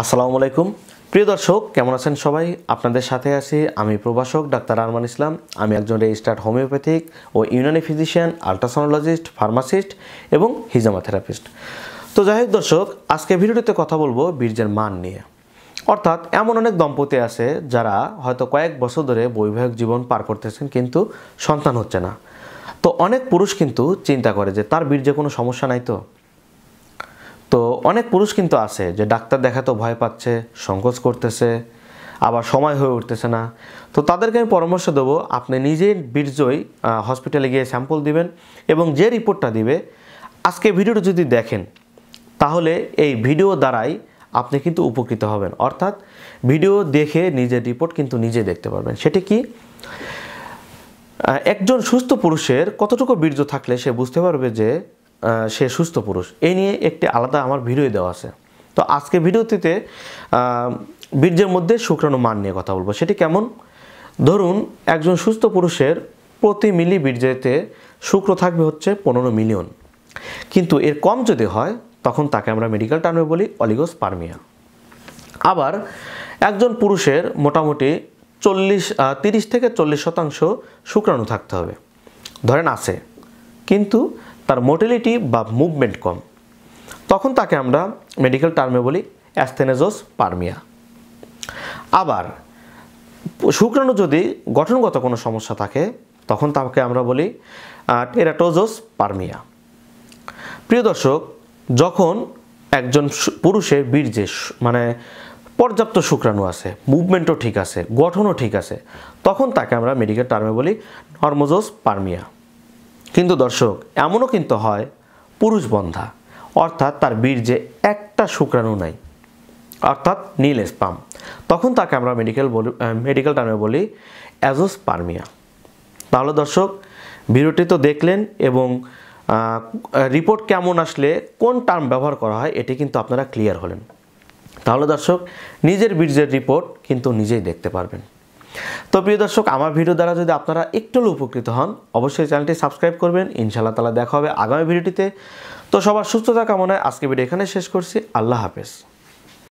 আসসালামু আলাইকুম প্রিয় দর্শক, কেমন আছেন সবাই? আপনাদের সাথে আছি আমি প্রভাষক ডাক্তার আরমান ইসলাম। আমি একজন রেজিস্টার্ড হোমিওপ্যাথিক ও ইউনানি ফিজিশিয়ান, আল্ট্রাসোনোলজিস্ট, ফার্মাসিস্ট এবং হিজামা থেরাপিস্ট। তো যাই হোক দর্শক, আজকে ভিডিওটিতে কথা বলবো বীর্যের মান নিয়ে। অর্থাৎ এমন অনেক দম্পতি আছে যারা হয়তো কয়েক বছর ধরে বৈবাহিক জীবন পার করতেছেন কিন্তু সন্তান হচ্ছে না। তো অনেক পুরুষ কিন্তু চিন্তা করে যে তার বীর্যে কোনো সমস্যা নাই। তো অনেক পুরুষ কিন্তু আছে যে ডাক্তার দেখাতেও ভয় পাচ্ছে, সংকোচ করতেছে, আবার সময় হয়ে উঠতেছে না। তো তাদেরকে আমি পরামর্শ দেবো, আপনি নিজেই বীর্যই হসপিটালে গিয়ে স্যাম্পল দিবেন এবং যে রিপোর্টটা দিবে, আজকে ভিডিওটা যদি দেখেন তাহলে এই ভিডিও দ্বারাই আপনি কিন্তু উপকৃত হবেন। অর্থাৎ ভিডিও দেখে নিজের রিপোর্ট কিন্তু নিজে দেখতে পারবেন। সেটি কি, একজন সুস্থ পুরুষের কতটুকু বীর্য থাকলে সে বুঝতে পারবে যে সে সুস্থ পুরুষ, এই নিয়ে একটি আলাদা আমার ভিডিও দেওয়া আছে। তো আজকে ভিডিওটিতে বীর্যের মধ্যে শুক্রাণু মান নিয়ে কথা বলবো। সেটি কেমন? ধরুন একজন সুস্থ পুরুষের প্রতি মিলি বীর্যেতে শুক্র থাকবে হচ্ছে 15 মিলিয়ন, কিন্তু এর কম যদি হয় তখন তাকে আমরা মেডিকেল টার্মে বলি অলিগোস্পার্মিয়া। আবার একজন পুরুষের মোটামুটি 30 থেকে 40% শুক্রাণু থাকতে হবে, ধরেন আছে, কিন্তু তার মোটিলিটি বা মুভমেন্ট কম, তখন তাকে আমরা মেডিকেল টার্মে বলি অ্যাস্থেনেজোস্পার্মিয়া। আবার শুক্রাণু যদি গঠনগত কোনো সমস্যা থাকে তখন তাকে আমরা বলি টেরাটোজোস্পার্মিয়া। প্রিয় দর্শক, যখন একজন পুরুষের বীর্যে মানে পর্যাপ্ত শুক্রাণু আছে, মুভমেন্টও ঠিক আছে, গঠনও ঠিক আছে, তখন তাকে আমরা মেডিকেল টার্মে বলি নর্মোজোস্পার্মিয়া। কিন্তু দর্শক, এমনও কিন্তু হয় পুরুষ বন্ধা, অর্থাৎ তার বীর্যে একটা শুক্রাণু নাই, অর্থাৎ নীল স্পাম, তখন তাকে আমরা মেডিকেল টার্মে বলি অ্যাজোস্পার্মিয়া। তাহলে দর্শক, ভিডিওটি তো দেখলেন এবং রিপোর্ট কেমন আসলে কোন টার্ম ব্যবহার করা হয় এটি কিন্তু আপনারা ক্লিয়ার হলেন। তাহলে দর্শক, নিজের বীর্যের রিপোর্ট কিন্তু নিজেই দেখতে পারবেন। তো প্রিয় দর্শক, আমার ভিডিও দ্বারা যদি আপনারা একটু উপকৃত হন, অবশ্যই চ্যানেলটি সাবস্ক্রাইব করবেন। ইনশাআল্লাহ তাআলা দেখা হবে আগামী ভিডিওটিতে। তো সবার সুস্থতা কামনায় আজকে ভিডিও এখানে শেষ করছি। আল্লাহ হাফেজ।